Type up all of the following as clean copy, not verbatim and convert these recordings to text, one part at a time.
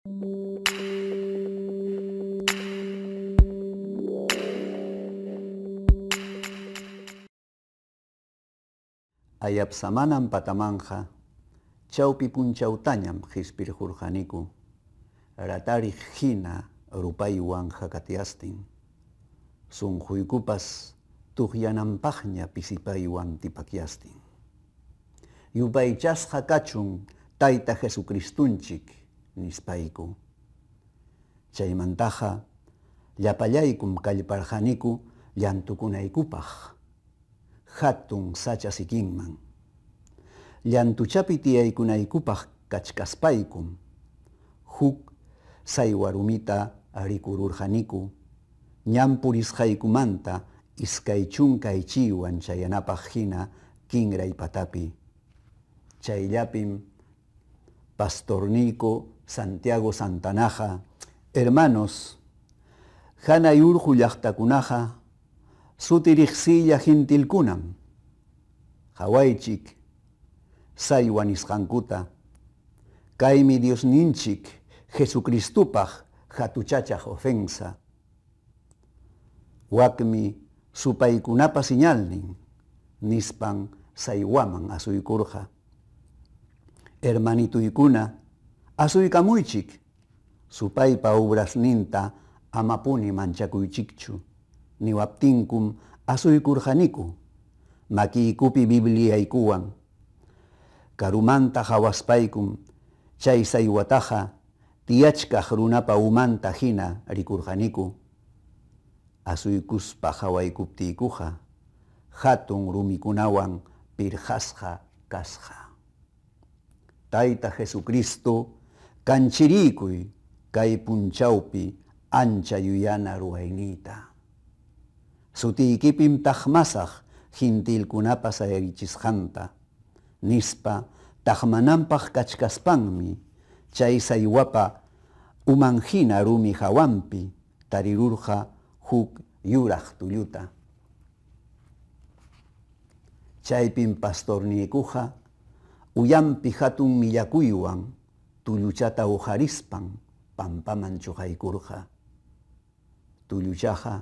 Ayapsamanan patamanja, chawpi punchawtañam hisp'irqurqaniku, ratariq hina rupaywan hakatiyastin, sunquykupas tuqyananpaqña pisipaywan tipakyastin. Yupaychasqa kachun Tayta Jesucristunchik nispayku. Chaymantaqa llapallaykum kallparqaniku llantukunaykupaq, hatun sacha sikinman. Llantuchapi tiyaykunaykupaq kachkaspaykum, huk saywa rumita rikururqaniku, ñampurisqaykumanta iskay chunkay chiwan chayanapaq hina kinray patapi. Chayllapim pastornico Santiago Santanaqa, hermanos, hanay urqu llaqtakunaqa sutiriqsilla gentilkunam, hawaychik saywa nisqankuta, kaymi Diosninchik Jesucristupaq hatuchachaq ofensa, wakmi supaykunapa señalnin nispan saywaman asuykurqa. Hermanituykuna, asuykamuychik, supaypa obrasninta amapuni manchakuychikchu, niwaptinkum asuykurqaniku, makiykupi Bibliaykuwan. Karumanta hawaspaykum chay saywataqa tiyachkaq runapa umanta hina rikurqaniku, asuykuspa hawaykuptiykuqa hatun rumikunawan pirqasqa kasqa. Tayta Jesucristo kanchirikuy kay punchawpi ancha yuyana ruwayniyta. Sutiykipim taqmasaq gentilkunapa sayarichisqanta, nispa taqmananpaq kachkaspanmi chay saywapa umanhina rumi hawanpi tarirurqa huk yuraq tulluta. Chaypim pastorniykuqa uyampi hatun millakuywan tulluchata uharispan pampaman chuqaykurqa. Tulluchaqa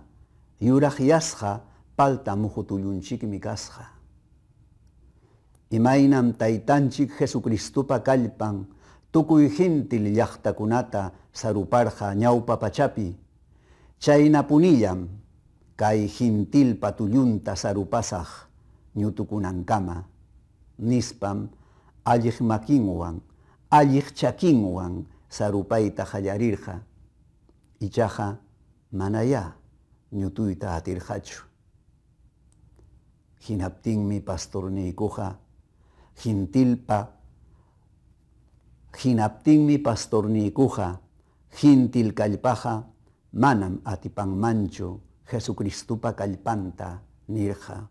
yuraq yasqa palta muhu tullunchikmi kasqa. Imaynam Taytanchik Jesucristupa kallpan tukuy gentil llaqtakunata saruparqa ñawpa pachapi, chayna punillam kay gentilpa tullunta sarupasaq ñutukunankama, nispam alliq makinwan, alliq chakinwan sarupayta hallarirqa, ichaqa manaya ñutuyta atirqachu. Hinaptinmi pastorniykuqa gentil kallpaqa manam atipanmanchu Jesucristupa kallpanta nirqa.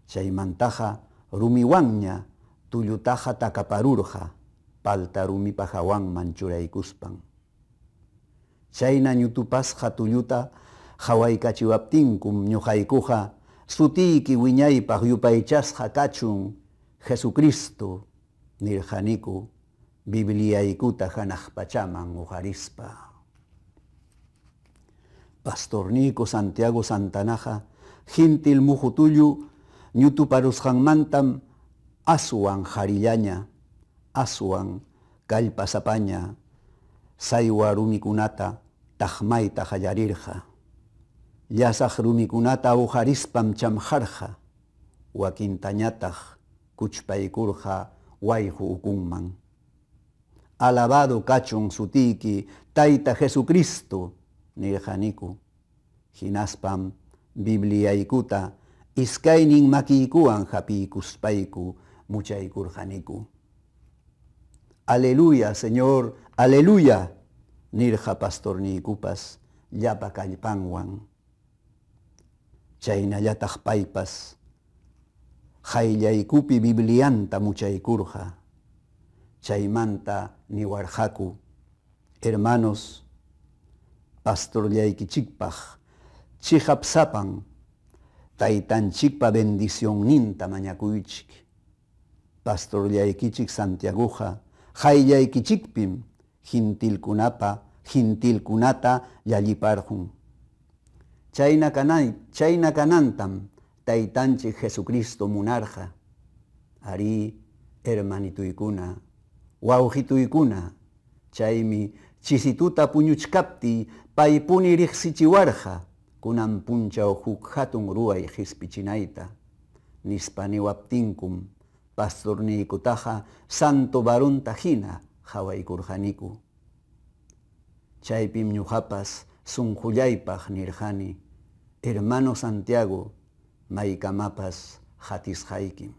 Chaymantaqa rumiwanña tullutaqa takaparurqa palta rumipa hawanman churaykuspan. Chayna ñutupasqa tulluta hawaykachiwaptinkum ñuqaykuqa sutiyki wiñaypaq yupaychasqa kachun Jesucristo nirqaniku, Bibliaykuta hanaq pachaman uharispa. Pastornico Santiago Santanaqa gentil muhu tullu ñutuparusqanmantam aswan harillaña, aswan kallpasapaña saywa rumikunata taqmayta hallarirqa. Llasaq rumikunata uhaриspam chamharqa, wakintañataq kuchpaykurqa wayqu ukunman. Alabado kachun sutiyki Tayta Jesucristo nirqaniku, hinaspam Bibliaykuta iskaynin makiykuwan hapiykuspayku muchaykurqaniku. Aleluya, Señor, aleluya, nirqa pastorniykupas llapa kallpanwan. Chaynallataq paypas hayllaykupi Biblianta muchaykurqa. Chaymanta niwarqaku, hermanos, pastorllaykichikpaq chihapsapan Taytanchikpa bendicionninta mañakuychik. Pastorllaykichik Santiagoqa hayllaykichikpim hintilkunata llaliparjun. Chayna kanantam Taytanchik Jesucristo munarja. Ari hermanituykuna, wawqituykuna, chaymi chisituta puñuchkapti paypuni riqsichiwarja kunan punchaw huk hatun ruway hispichinayta. Nispa niwaptinkum pastorniykutaqa santo varunta hina hawaykurjaniku. Chaypim ñuqapas sunqullaypaq nirjani, hermano Santiago, maykamapas hatisqaykim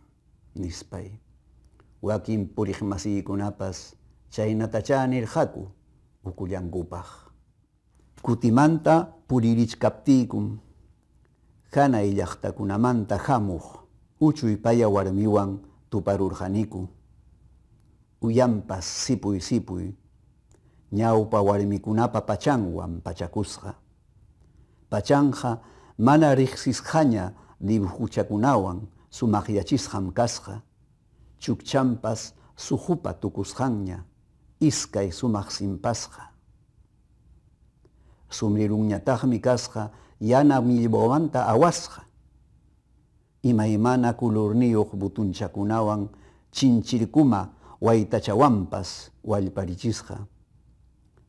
nispay. Wakin puriqmasiykunapas chaynatachá nirqaku ukullankupaq. Kutimanta puririchkaptiykum hanay llaqtakunamanta hamuq uchuy paya warmiwan tuparurjaniku. Uyampas sipuy sipuy ñawpa warmikunapa pachanwan pachakusqa. Pachanja mana riqsisqaña dibujuchakunawan sumaqyachisqam kasqa. Chukchampas sujupa tukusqanña iskay sumaq simpasqa. Sumrirunñataqmi kasqa yana millwamanta awasqa. Imaymana kulurniyuq butunchakunawan chinchirkuma waytachawanpas wallparichisqa.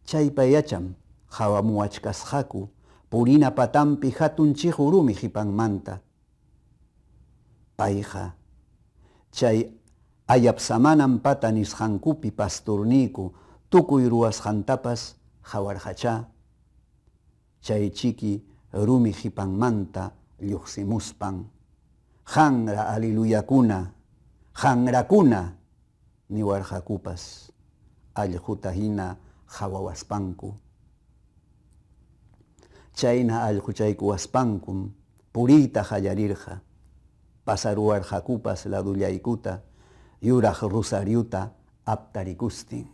Chaypayacham hawamuachkasqaku purina patampi hatun chihurumi hipanmanta. Payqa chay ayapsamanan pata nisqankupi pastorniyku tukuy ruwasqantapas hawarqachá. Chay chiki rumi hipanmanta lluqsimuspan hanra aliluyakuna, hanrakuna niwarqakupas allquta hina hawawaspanku. Chayna allquchaykuwaspankum puriyta hallarirqa. Pasaruwarqakupas ladullaykuta yuraq rosariuta aptarikustin.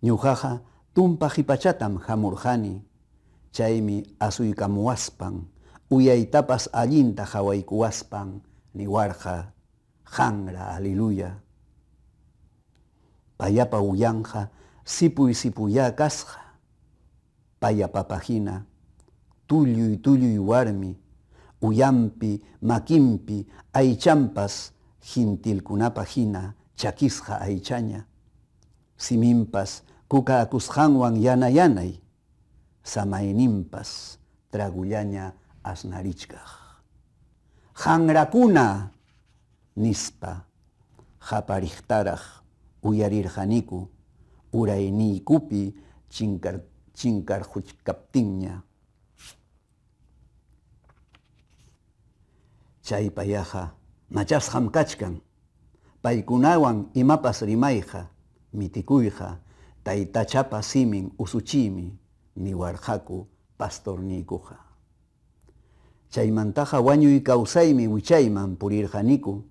Ñuqaqa tumpa hipachatam hamurjani. Chaymi asuykamuwaspan uyaytapas allinta hawaykuwaspan niwarqa hanra aliluya. Payapa uyanja sipuy sipuya kasqa. Payapapajina tulluy tulluy warmi uyampi makimpi aychampas hintilkunapa hina chakisqa aychaña. Siminpas kuka akusqanwan yana yanay samayninpas tragullaña asnarichkaq. Hanrakuna nispa hapariqtaraq uyarirqaniku urayniykupi chinkarquchkaptinña. Chaypayaqa machasqam kachkan. Paykunawan imapas rimayqa mitikuyqa taytachapa simin usuchiymi niwarqaku pastorniykuqa. Chaymantaqa wañuy kawsaymi wichayman purirqaniku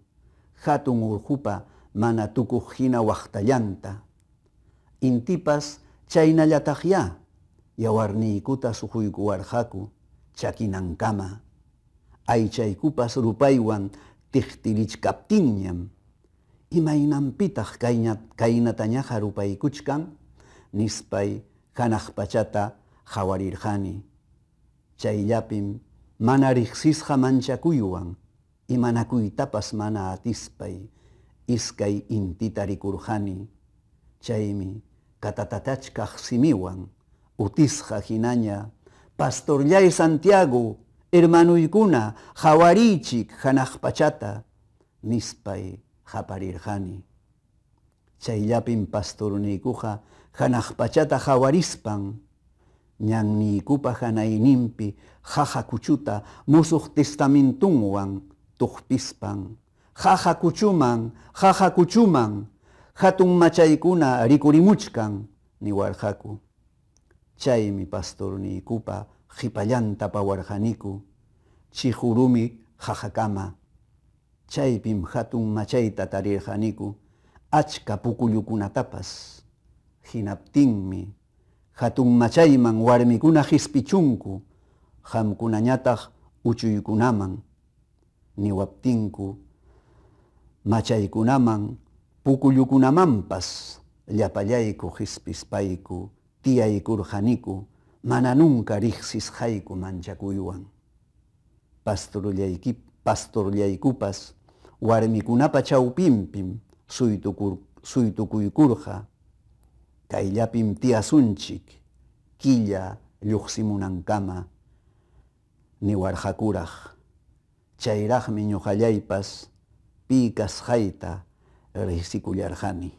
hatun urqupa mana tukuq hina waqtallanta. Intipas chaynallataqya yawarniykuta suquykuwarqaku chakinankama. Aychaykupas rupaywan tiqtirichkaptinñam imaynanpitaq kaynatañaqa rupaykuchkan nispay hanaq pachata hawarirqani. Chayllapim mana riqsisqa manchakuywan imanakuytapas mana atispay iskay intita rikurqani. Chaymi katatatachkaq simiwan utisqa hinaña pastorllay Santiago hermanuykuna hawarichik hanaq pachata nispay haparirqani. Chayllapim pastorniykuqa hanaq pachata hawarispan ñanniykupa hanayninpi jaja kuchuta musuq testamentunwan tuqpispan. Jaja kuchuman hatun machaykuna rikurimuchkan niwarqaku. Chaymi pastorniykupa qhipallanta pawarqaniku chihurumi jajakama. Chaypim hatun machayta tarirqaniku achka pukullukunatapas. Hinaptinmi hatun machayman warmikuna hispichunku hamkunañataq uchuykunaman. Niwaptinku machaykunaman pukullukunamanpas llapallayku hispispayku tiyaykurqaniku mana nunca riqsisqayku manchakuywan. Pastorullaykupas warmikunapa chawpinpim suytukuykurqa kayllapim tiyasunchik killa lluqsimunankama niwarqakuraq. Chayraqmi ñuqallaypas pi kasqayta riqsikullarqani.